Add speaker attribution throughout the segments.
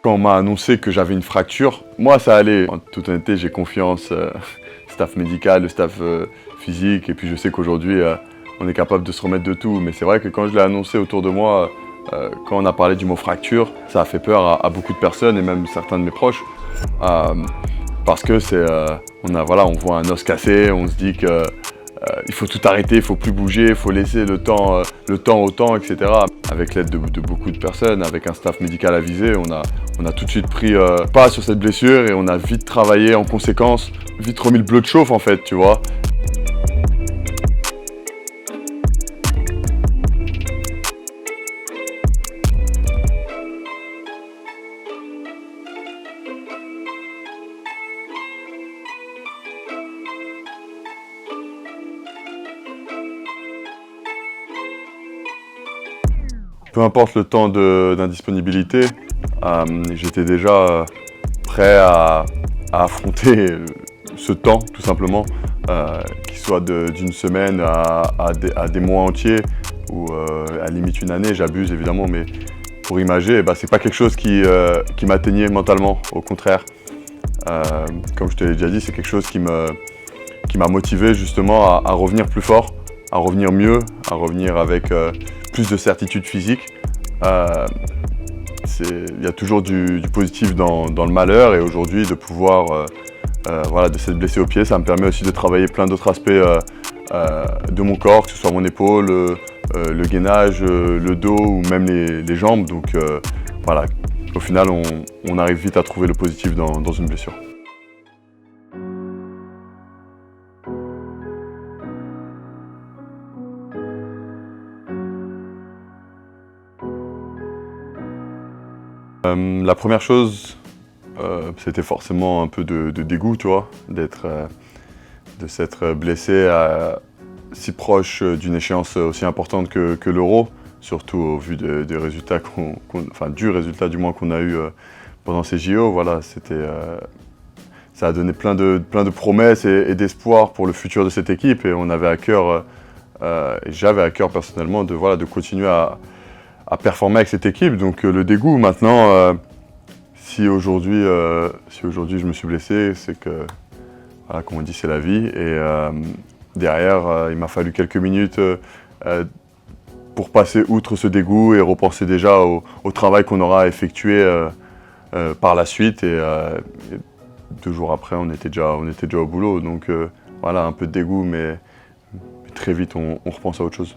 Speaker 1: Quand on m'a annoncé que j'avais une fracture, moi ça allait. En toute honnêteté, j'ai confiance, staff médical, le staff physique, et puis je sais qu'aujourd'hui on est capable de se remettre de tout. Mais c'est vrai que quand je l'ai annoncé autour de moi, quand on a parlé du mot fracture, ça a fait peur à beaucoup de personnes et même certains de mes proches. Parce que on voit un os cassé, on se dit que il faut tout arrêter, il faut plus bouger, il faut laisser le temps au temps, etc. Avec l'aide de beaucoup de personnes, avec un staff médical avisé, on a tout de suite pris pas sur cette blessure et on a vite travaillé en conséquence, vite remis le bleu de chauffe en fait, tu vois. Peu importe le temps d'indisponibilité, j'étais déjà prêt à affronter ce temps, tout simplement, qu'il soit d'une semaine à des mois entiers, ou à la limite une année, j'abuse évidemment, mais pour imager, c'est pas quelque chose qui m'atteignait mentalement, au contraire. Comme je te l'ai déjà dit, c'est quelque chose qui m'a motivé justement à revenir plus fort, à revenir mieux, à revenir avec plus de certitude physique. Il y a toujours du positif dans le malheur, et aujourd'hui de pouvoir, de s'être blessé au pied, ça me permet aussi de travailler plein d'autres aspects de mon corps, que ce soit mon épaule, le gainage, le dos ou même les jambes. Donc voilà, au final on arrive vite à trouver le positif dans une blessure. La première chose, c'était forcément un peu de dégoût, tu vois, de s'être blessé si proche d'une échéance aussi importante que l'Euro, surtout au vu des résultats du résultat du moins qu'on a eu pendant ces JO. Voilà, ça a donné plein de promesses et d'espoir pour le futur de cette équipe, et on avait à cœur, et j'avais à cœur personnellement de continuer à performer avec cette équipe. Donc le dégoût maintenant, si aujourd'hui je me suis blessé, c'est que, voilà, comme on dit, c'est la vie. Et derrière, il m'a fallu quelques minutes pour passer outre ce dégoût et repenser déjà au travail qu'on aura effectué par la suite. Et 2 jours après, on était déjà au boulot. Donc voilà, un peu de dégoût, mais très vite on repense à autre chose.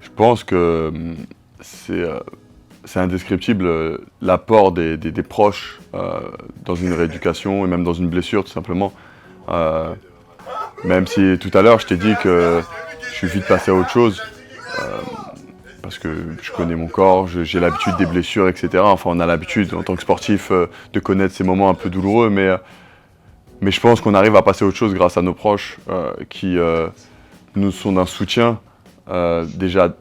Speaker 1: Je pense que c'est indescriptible l'apport des proches dans une rééducation et même dans une blessure, tout simplement. Même si tout à l'heure je t'ai dit que je suis vite passé à autre chose, parce que je connais mon corps, j'ai l'habitude des blessures, etc. Enfin, on a l'habitude en tant que sportif de connaître ces moments un peu douloureux, mais je pense qu'on arrive à passer à autre chose grâce à nos proches qui nous sont d'un soutien déjà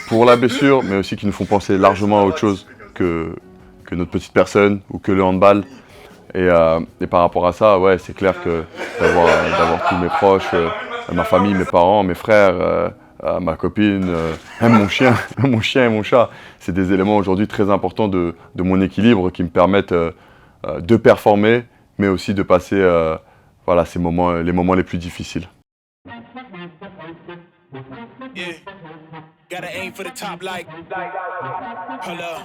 Speaker 1: pour la blessure, mais aussi qui nous font penser largement à autre chose que notre petite personne ou que le handball. Et par rapport à ça, ouais, c'est clair que d'avoir tous mes proches, ma famille, mes parents, mes frères, ma copine, même mon chien, mon chien et mon chat, c'est des éléments aujourd'hui très importants de mon équilibre qui me permettent de performer, mais aussi de passer les moments les plus difficiles.
Speaker 2: Yeah. Gotta aim for the top like hold up.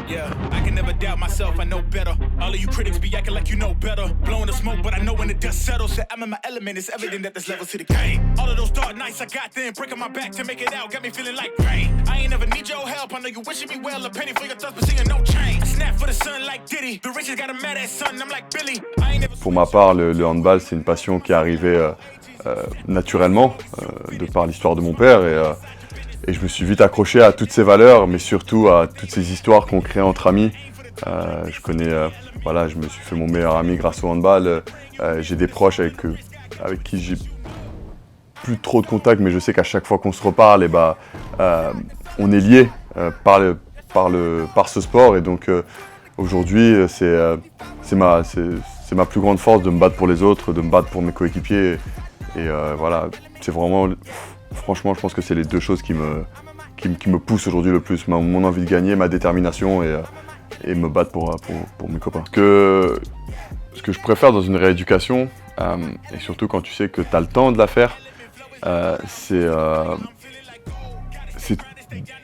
Speaker 2: Yeah, I can never doubt myself, I know better. All of you critics be acting like you know better. Blowing the smoke, but I know when the dust settles that I'm in my element, it's evident that there's levels to the game. All of those dark nights I got then, breaking my back to make it out, got me feeling like rain. I ain't never need your help, I know you wishing me well, a penny for your thoughts, but seeing no change. I snap for the sun like Diddy, the riches got a mad ass son, I'm like Billy. I ain't never...
Speaker 1: Pour ma part, le handball, c'est une passion qui est arrivée naturellement, de par l'histoire de mon père, et je me suis vite accroché à toutes ces valeurs, mais surtout à toutes ces histoires qu'on crée entre amis. Je me suis fait mon meilleur ami grâce au handball. J'ai des proches avec qui j'ai plus trop de contact, mais je sais qu'à chaque fois qu'on se reparle, on est liés par par ce sport. Et donc aujourd'hui, c'est ma plus grande force de me battre pour les autres, de me battre pour mes coéquipiers. Et voilà, c'est vraiment, franchement, je pense que c'est les deux choses qui me poussent aujourd'hui le plus. Mon envie de gagner, ma détermination et me battre pour mes copains. Ce que je préfère dans une rééducation, et surtout quand tu sais que tu as le temps de la faire, c'est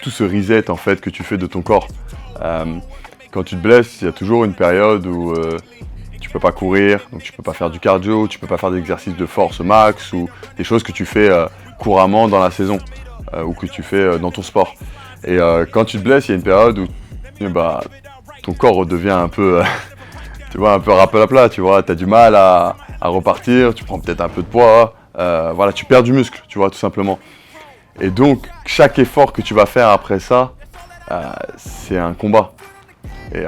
Speaker 1: tout ce reset en fait que tu fais de ton corps. Quand tu te blesses, il y a toujours une période où tu peux pas courir, donc tu peux pas faire du cardio, tu peux pas faire d'exercices de force max ou des choses que tu fais couramment dans la saison ou que tu fais dans ton sport. Et quand tu te blesses, il y a une période où ton corps redevient un peu, tu vois, un peu rappel à plat, tu vois, tu as du mal à repartir, tu prends peut-être un peu de poids, voilà, tu perds du muscle, tu vois, tout simplement. Et donc, chaque effort que tu vas faire après ça, c'est un combat. Et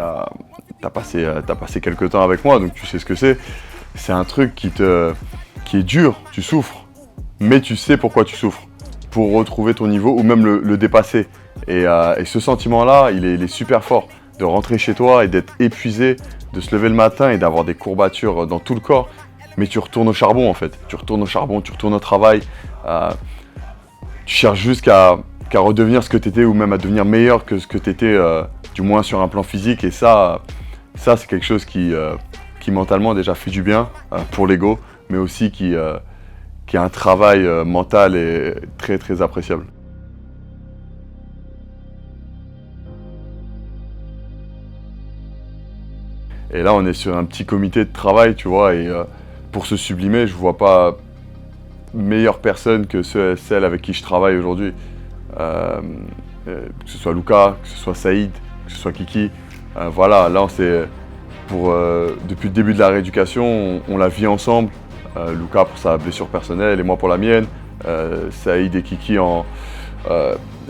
Speaker 1: t'as passé quelques temps avec moi, donc tu sais ce que c'est. C'est un truc qui est dur, tu souffres, mais tu sais pourquoi tu souffres, pour retrouver ton niveau ou même le dépasser. Et ce sentiment-là, il est super fort, de rentrer chez toi et d'être épuisé, de se lever le matin et d'avoir des courbatures dans tout le corps. Mais tu retournes au charbon en fait, tu retournes au travail. Tu cherches juste qu'à redevenir ce que tu étais ou même à devenir meilleur que ce que tu étais, du moins sur un plan physique. Et ça c'est quelque chose qui mentalement déjà fait du bien pour l'ego, mais aussi qui a un travail mental et très très appréciable. Et là on est sur un petit comité de travail, tu vois, et pour se sublimer, je vois pas meilleure personne que celle avec qui je travaille aujourd'hui. Que ce soit Luca, que ce soit Saïd, que ce soit Kiki. Voilà, là depuis le début de la rééducation, on la vit ensemble. Luca pour sa blessure personnelle et moi pour la mienne. Saïd et Kiki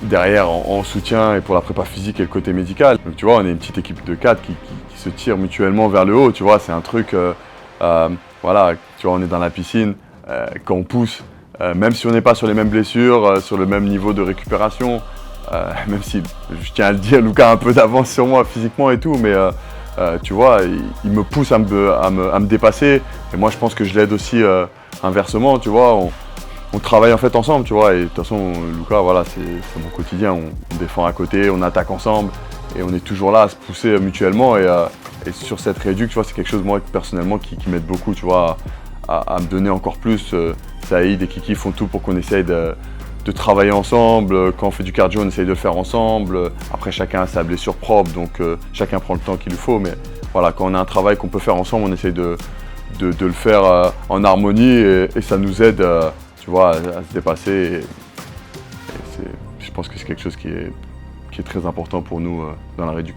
Speaker 1: derrière en soutien et pour la prépa physique et le côté médical. Donc tu vois, on est une petite équipe de 4 qui se tire mutuellement vers le haut, tu vois, c'est un truc, voilà, tu vois, on est dans la piscine. Quand on pousse, même si on n'est pas sur les mêmes blessures, sur le même niveau de récupération, même si je tiens à le dire, Luca a un peu d'avance sur moi physiquement et tout, mais tu vois, il me pousse à me dépasser. Et moi, je pense que je l'aide aussi inversement, tu vois. On travaille en fait ensemble, tu vois. Et de toute façon, Luca, voilà, c'est mon quotidien. On défend à côté, on attaque ensemble, et on est toujours là à se pousser mutuellement. Et sur cette réduc, tu vois, c'est quelque chose moi personnellement qui m'aide beaucoup, tu vois. À me donner encore plus. Saïd et Kiki font tout pour qu'on essaye de travailler ensemble. Quand on fait du cardio, on essaye de le faire ensemble. Après, chacun a sa blessure propre, donc chacun prend le temps qu'il lui faut. Mais voilà, quand on a un travail qu'on peut faire ensemble, on essaye de le faire en harmonie et ça nous aide, tu vois, à se dépasser. Je pense que c'est quelque chose qui est très important pour nous dans la réduc.